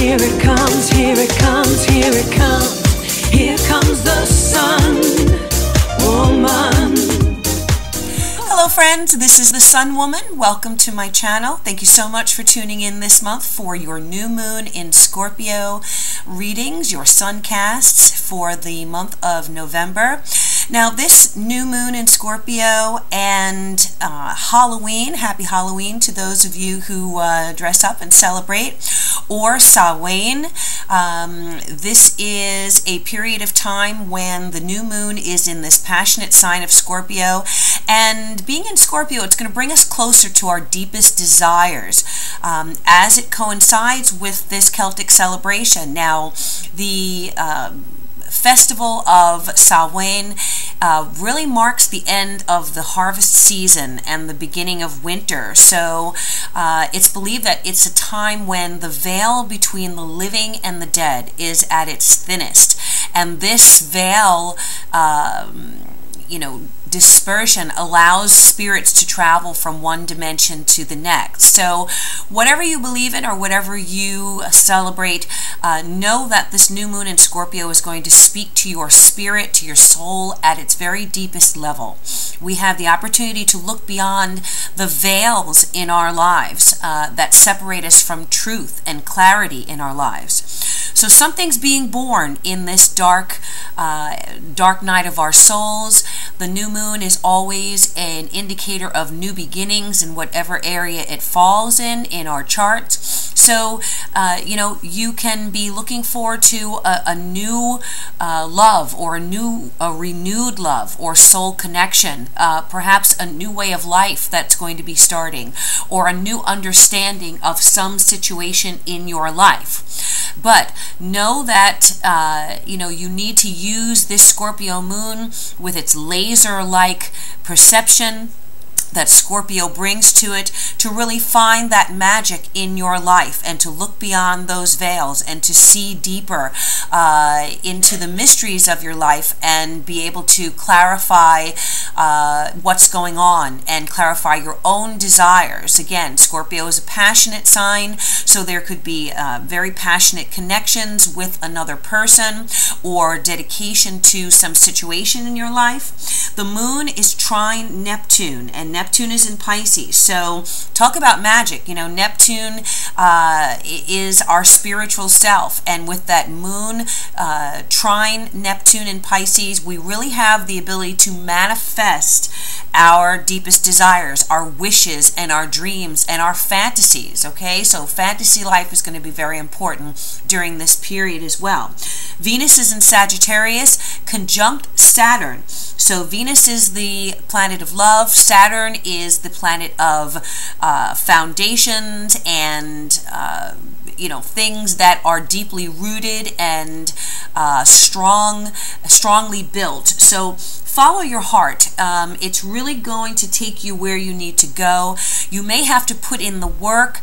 here it comes, here it comes, here it comes. Here comes the Sun Woman. Hello friends, this is the Sun Woman. Welcome to my channel. Thank you so much for tuning in this month for your new moon in Scorpio readings, your SunCasts for the month of November. Now this new moon in Scorpio and Halloween, happy Halloween to those of you who dress up and celebrate, or Samhain. This is a period of time when the new moon is in this passionate sign of Scorpio, and being in Scorpio, it's going to bring us closer to our deepest desires as it coincides with this Celtic celebration. Now, the festival of Samhain really marks the end of the harvest season and the beginning of winter. So it's believed that it's a time when the veil between the living and the dead is at its thinnest. And this veil, dispersion allows spirits to travel from one dimension to the next. So whatever you believe in or whatever you celebrate, know that this new moon in Scorpio is going to speak to your spirit, to your soul at its very deepest level. We have the opportunity to look beyond the veils in our lives that separate us from truth and clarity in our lives. So something's being born in this dark night of our souls. The new moon is always an indicator of new beginnings in whatever area it falls in our charts. So, you can be looking forward to a new love, or a renewed love or soul connection, perhaps a new way of life that's going to be starting, or a new understanding of some situation in your life. But know that, you need to use this Scorpio moon with its laser-like perception that Scorpio brings to it to really find that magic in your life and to look beyond those veils and to see deeper into the mysteries of your life and be able to clarify what's going on and clarify your own desires. Again, Scorpio is a passionate sign, so there could be very passionate connections with another person or dedication to some situation in your life. The moon is trine Neptune, and Neptune is in Pisces. So talk about magic. Neptune is our spiritual self, and with that moon trine Neptune in Pisces, we really have the ability to manifest our deepest desires, our wishes and our dreams and our fantasies. Okay, so fantasy life is going to be very important during this period as well. Venus is in Sagittarius conjunct Saturn. So Venus is the planet of love. Saturn is the planet of foundations and things that are deeply rooted and strongly built. So follow your heart. It's really going to take you where you need to go. You may have to put in the work.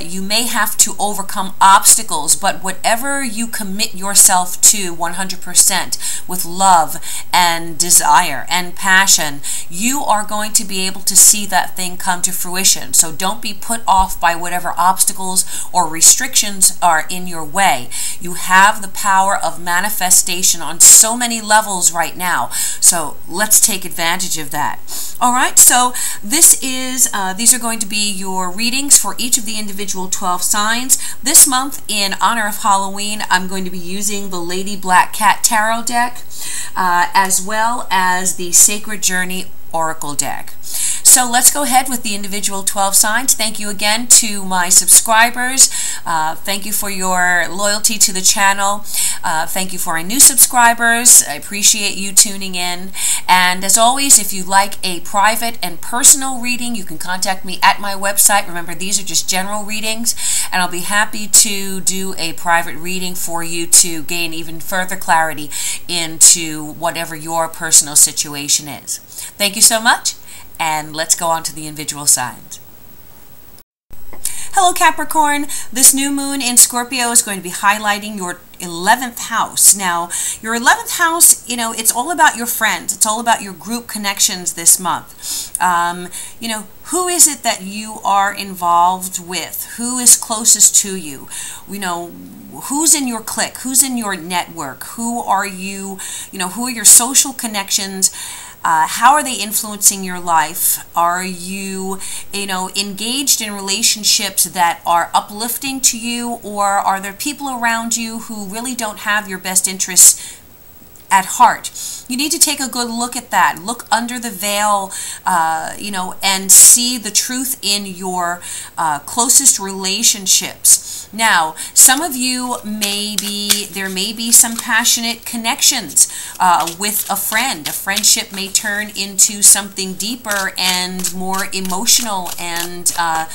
You may have to overcome obstacles, but whatever you commit yourself to 100% with love and desire and passion, you are going to be able to see that thing come to fruition. So don't be put off by whatever obstacles or restrictions are in your way. You have the power of manifestation on so many levels right now. So let's take advantage of that. All right, so these are going to be your readings for each of the individual 12 signs. This month, in honor of Halloween, I'm going to be using the Lady Black Cat Tarot deck, as well as the Sacred Journey Oracle deck. So let's go ahead with the individual 12 signs. Thank you again to my subscribers. Thank you for your loyalty to the channel. Thank you for our new subscribers. I appreciate you tuning in. And as always, if you'd like a private and personal reading, you can contact me at my website. Remember, these are just general readings, and I'll be happy to do a private reading for you to gain even further clarity into whatever your personal situation is. Thank you so much, and let's go on to the individual signs. Hello Capricorn, this new moon in Scorpio is going to be highlighting your 11th house. Now, your 11th house, it's all about your friends. It's all about your group connections this month. Who is it that you are involved with? Who is closest to you? Who's in your clique? Who's in your network? Who are you, who are your social connections? How are they influencing your life? Are you, engaged in relationships that are uplifting to you, or are there people around you who really don't have your best interests at heart? You need to take a good look at that. Look under the veil, and see the truth in your closest relationships. Now, some of you there may be some passionate connections with a friend. A friendship may turn into something deeper and more emotional, and a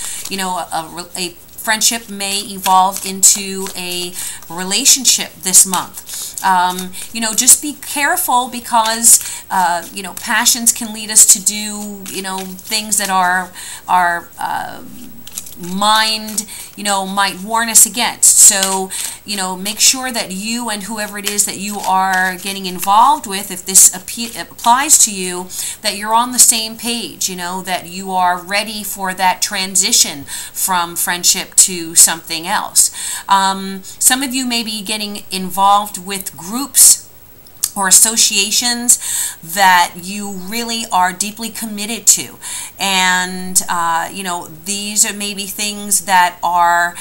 friendship may evolve into a relationship this month. Just be careful, because passions can lead us to do things that our mind might warn us against. So make sure that you and whoever it is that you are getting involved with, if this applies to you, that you're on the same page, that you are ready for that transition from friendship to something else. Some of you may be getting involved with groups or associations that you really are deeply committed to, and these are maybe things that are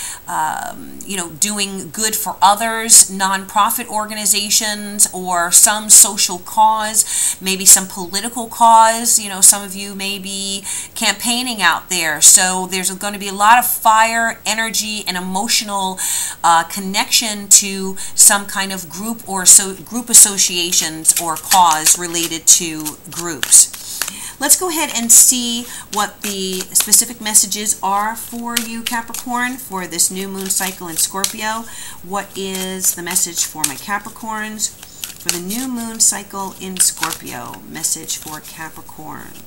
doing good for others, nonprofit organizations, or some social cause, maybe some political cause. Some of you may be campaigning out there, so there's going to be a lot of fire, energy, and emotional connection to some kind of group or group association or cause related to groups. Let's go ahead and see what the specific messages are for you, Capricorn, for this new moon cycle in Scorpio. What is the message for my Capricorns for the new moon cycle in Scorpio? Message for Capricorn.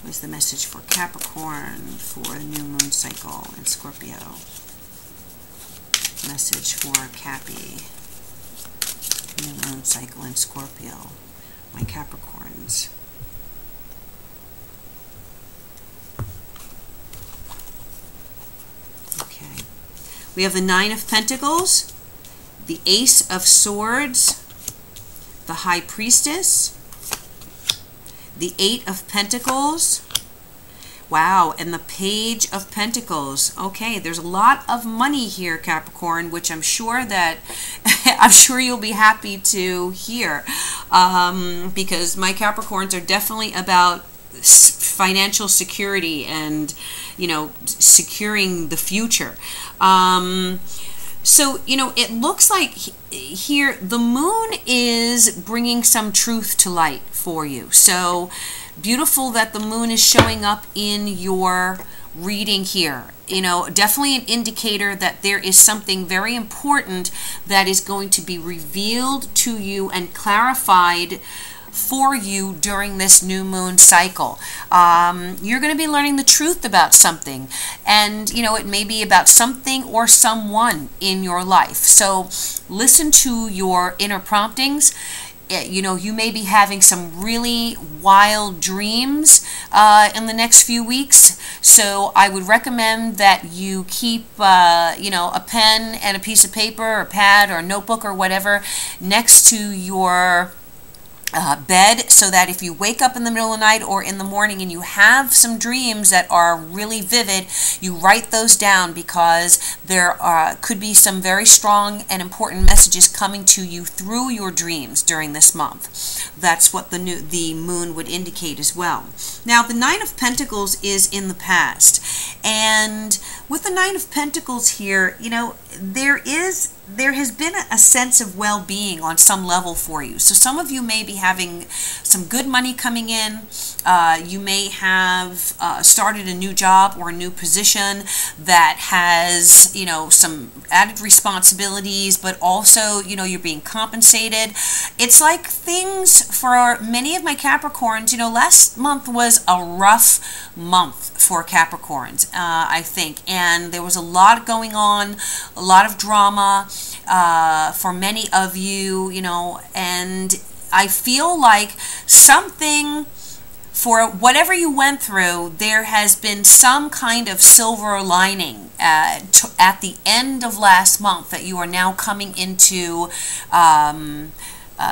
What is the message for Capricorn for the new moon cycle in Scorpio? Message for Cappy. New moon cycle in Scorpio, my Capricorns. Okay. We have the Nine of Pentacles, the Ace of Swords, the High Priestess, the Eight of Pentacles. Wow, and the Page of Pentacles. Okay, there's a lot of money here, Capricorn, which I'm sure you'll be happy to hear, because my Capricorns are definitely about financial security and securing the future. So it looks like here the moon is bringing some truth to light for you. So beautiful that the moon is showing up in your reading here. Definitely an indicator that there is something very important that is going to be revealed to you and clarified for you during this new moon cycle. You're going to be learning the truth about something, and it may be about something or someone in your life. So listen to your inner promptings. You may be having some really wild dreams in the next few weeks. So I would recommend that you keep, a pen and a piece of paper or pad or notebook or whatever next to your bed, so that if you wake up in the middle of the night or in the morning and you have some dreams that are really vivid, you write those down, because there could be some very strong and important messages coming to you through your dreams during this month. That's what the moon would indicate as well. Now, the Nine of Pentacles is in the past, and with the Nine of Pentacles here, there has been a sense of well-being on some level for you. So some of you may be having some good money coming in. You may have started a new job or a new position that has, you know, some added responsibilities, but also, you know, you're being compensated. It's like things for many of my Capricorns, you know, last month was a rough month for Capricorns, I think, and there was a lot going on, a lot of drama for many of you, you know, and I feel like something, for whatever you went through, there has been some kind of silver lining at the end of last month that you are now coming into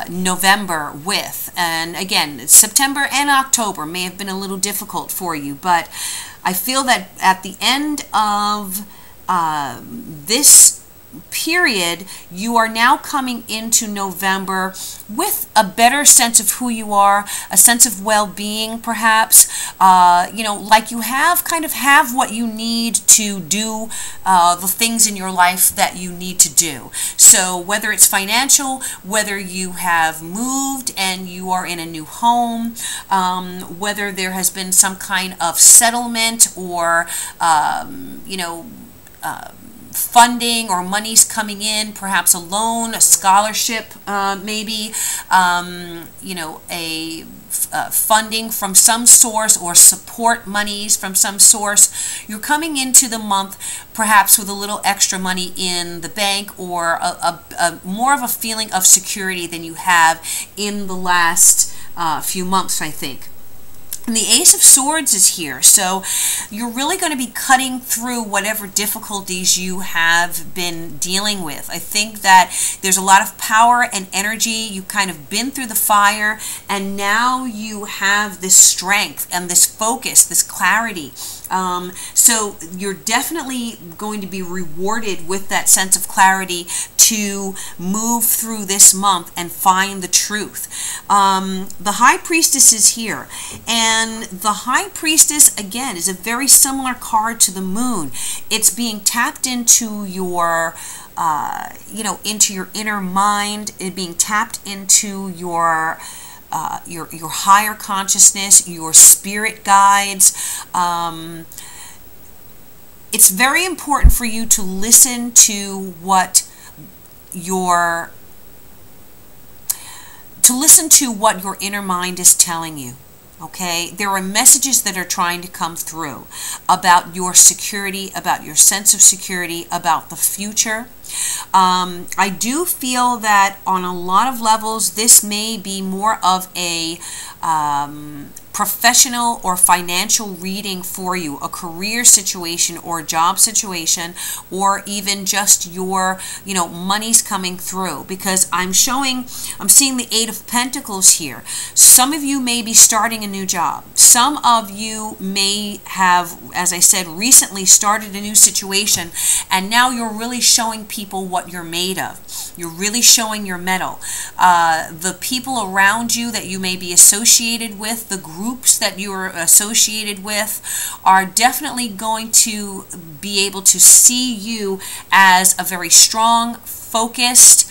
November with. And again, September and October may have been a little difficult for you, but I feel that at the end of this period, you are now coming into November with a better sense of who you are, a sense of well-being, perhaps, you know, like you kind of have what you need to do the things in your life that you need to do. So whether it's financial, whether you have moved and you are in a new home, whether there has been some kind of settlement or, you know, funding or money's coming in, perhaps a loan, a scholarship, maybe, you know, a funding from some source or support monies from some source. You're coming into the month perhaps with a little extra money in the bank, or a more of a feeling of security than you have in the last few months, I think. And the Ace of Swords is here, so you're really going to be cutting through whatever difficulties you have been dealing with. I think that there's a lot of power and energy. You've kind of been through the fire, and now you have this strength and this focus, this clarity. So you're definitely going to be rewarded with that sense of clarity to move through this month and find the truth. The High Priestess is here, and the High Priestess, again, is a very similar card to the Moon. It's being tapped into your you know, into your inner mind, it being tapped into your higher consciousness, your spirit guides. It's very important for you to listen to what your inner mind is telling you. Okay, there are messages that are trying to come through about your security, about your sense of security, about the future. I do feel that on a lot of levels, this may be more of a professional or financial reading for you, a career situation or job situation, or even just your, you know, money's coming through, because I'm seeing the Eight of Pentacles here. Some of you may be starting a new job. Some of you may have, as I said, recently started a new situation, and now you're really showing people what you're made of. You're really showing your mettle. The people around you that you may be associated with, the groups that you're associated with, are definitely going to be able to see you as a very strong, focused,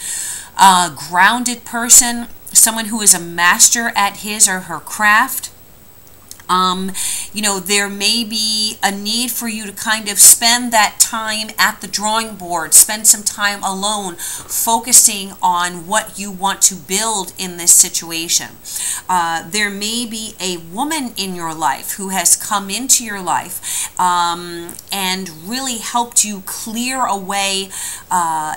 grounded person, someone who is a master at his or her craft. You know, there may be a need for you to kind of spend that time at the drawing board, spend some time alone, focusing on what you want to build in this situation. There may be a woman in your life who has come into your life and really helped you clear away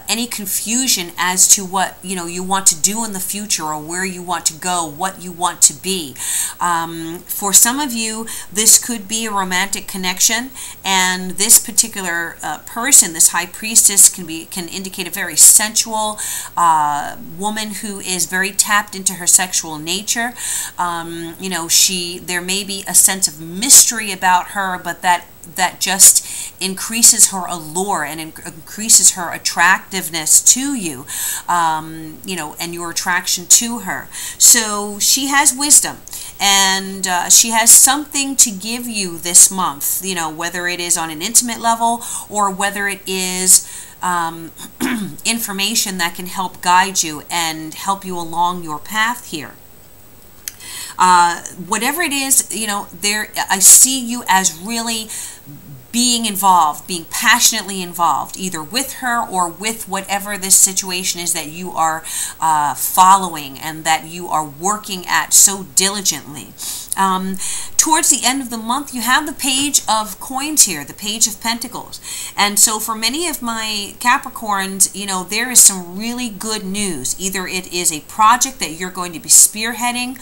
any confusion as to what, you know, you want to do in the future, or where you want to go, what you want to be. For some of you, this could be a romantic connection, and this particular person, this High Priestess, can indicate a very sensual woman who is very tapped into her sexual nature. You know, there may be a sense of mystery about her, but that just increases her allure and increases her attractiveness to you, you know, and your attraction to her. So she has wisdom, and she has something to give you this month, you know, whether it is on an intimate level or whether it is information that can help guide you and help you along your path here. Whatever it is, you know, I see you as really being involved, being passionately involved, either with her or with whatever this situation is that you are following and that you are working at so diligently. Towards the end of the month, you have the Page of Coins here, the Page of Pentacles. And so for many of my Capricorns, you know, there is some really good news. Either it is a project that you're going to be spearheading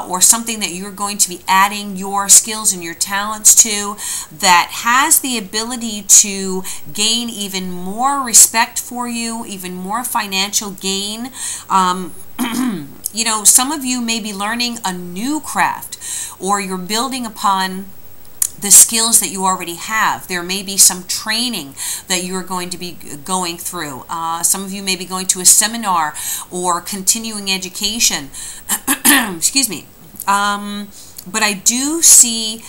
or something that you're going to be adding your skills and your talents to that has the ability to gain even more respect for you, even more financial gain. You know, some of you may be learning a new craft, or you're building upon the skills that you already have. There may be some training that you're going to be going through. Some of you may be going to a seminar or continuing education. Excuse me. But I do see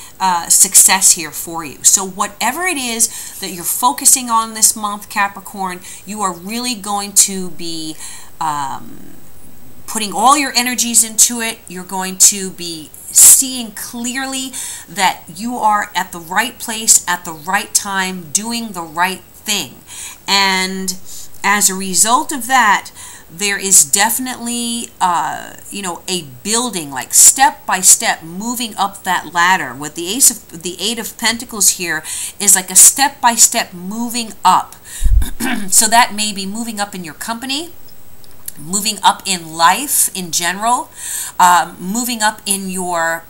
success here for you. So whatever it is that you're focusing on this month, Capricorn, you are really going to be putting all your energies into it. You're going to be seeing clearly that you are at the right place at the right time, doing the right thing. And as a result of that, there is definitely, you know, a building, like step by step, moving up that ladder. With the Eight of Pentacles here is like a step by step moving up. So that may be moving up in your company, moving up in life in general, moving up in your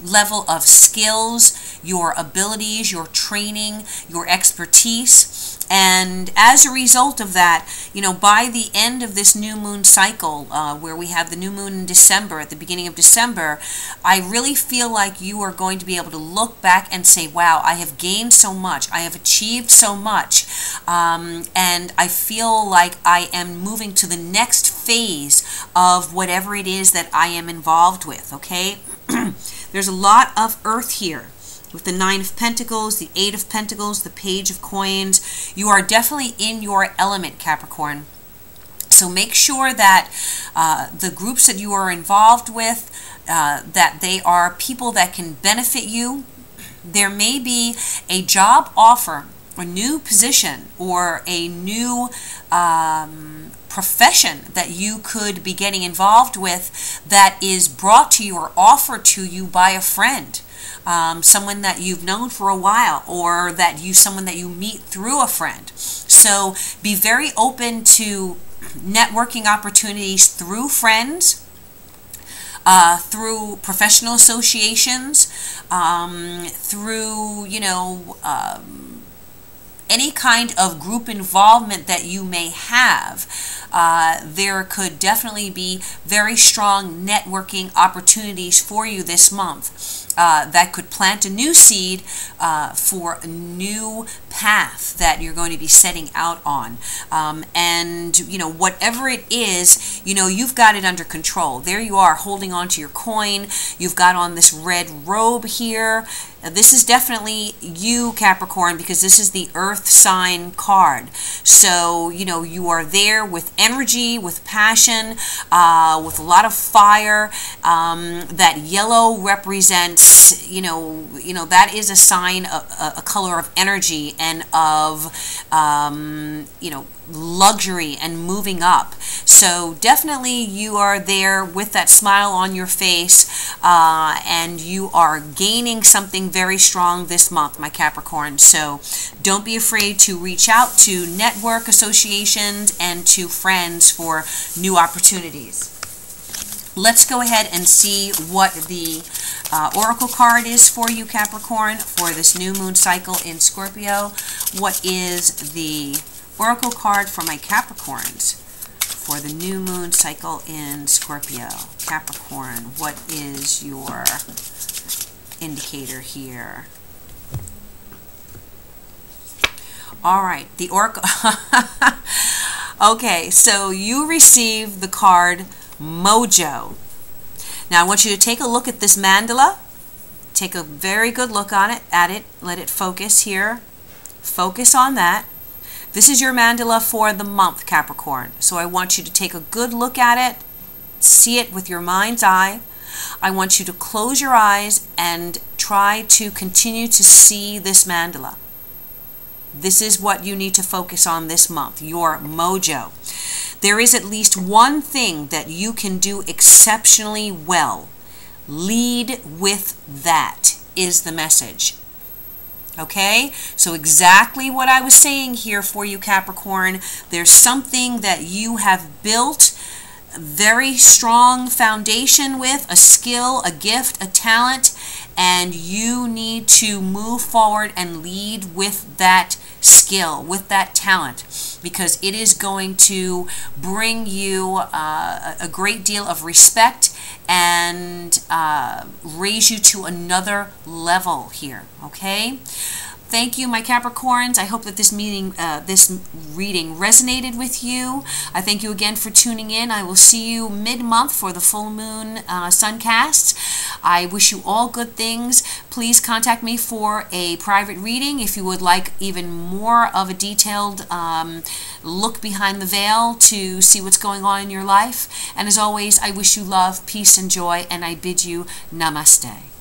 level of skills, your abilities, your training, your expertise. And as a result of that, you know, by the end of this new moon cycle, where we have the new moon in December, at the beginning of December, I really feel like you are going to be able to look back and say, wow, I have gained so much, I have achieved so much, and I feel like I am moving to the next phase of whatever it is that I am involved with, okay? There's a lot of earth here. With the Nine of Pentacles, the Eight of Pentacles, the Page of Coins, you are definitely in your element, Capricorn. So make sure that the groups that you are involved with, that they are people that can benefit you. There may be a job offer, a new position, or a new profession that you could be getting involved with that is brought to you or offered to you by a friend. Someone that you've known for a while, or someone that you meet through a friend. So be very open to networking opportunities through friends, through professional associations, through, you know, any kind of group involvement that you may have. There could definitely be very strong networking opportunities for you this month. That could plant a new seed for a new path that you're going to be setting out on. And, you know, whatever it is, you know, you've got it under control. There you are holding on to your coin. You've got on this red robe here. This is definitely you, Capricorn, because this is the earth sign card. So, you know, you are there with energy, with passion, with a lot of fire. That yellow represents, you know, that is a sign, a color of energy and of, you know, luxury and moving up. So definitely you are there with that smile on your face, and you are gaining something very strong this month, my Capricorn. So don't be afraid to reach out to network associations and to friends for new opportunities. Let's go ahead and see what the oracle card is for you, Capricorn, for this new moon cycle in Scorpio. What is the oracle card for my Capricorns for the new moon cycle in Scorpio? Capricorn, what is your indicator here? All right, the oracle. Okay, so you received the card Mojo. Now I want you to take a look at this mandala. Take a very good look on it, at it. Let it focus here. Focus on that. This is your mandala for the month, Capricorn. So I want you to take a good look at it. See it with your mind's eye. I want you to close your eyes and try to continue to see this mandala. This is what you need to focus on this month, your mojo. There is at least one thing that you can do exceptionally well. Lead with that is the message. Okay, so exactly what I was saying here for you, Capricorn. There's something that you have built very strong foundation with, a skill, a gift, a talent, and you need to move forward and lead with that skill, with that talent, because it is going to bring you a great deal of respect and raise you to another level here. Okay, thank you, my Capricorns. I hope that this reading resonated with you. I thank you again for tuning in. I will see you mid-month for the full moon SunCasts. I wish you all good things. Please contact me for a private reading if you would like even more of a detailed look behind the veil to see what's going on in your life. And as always, I wish you love, peace, and joy, and I bid you namaste.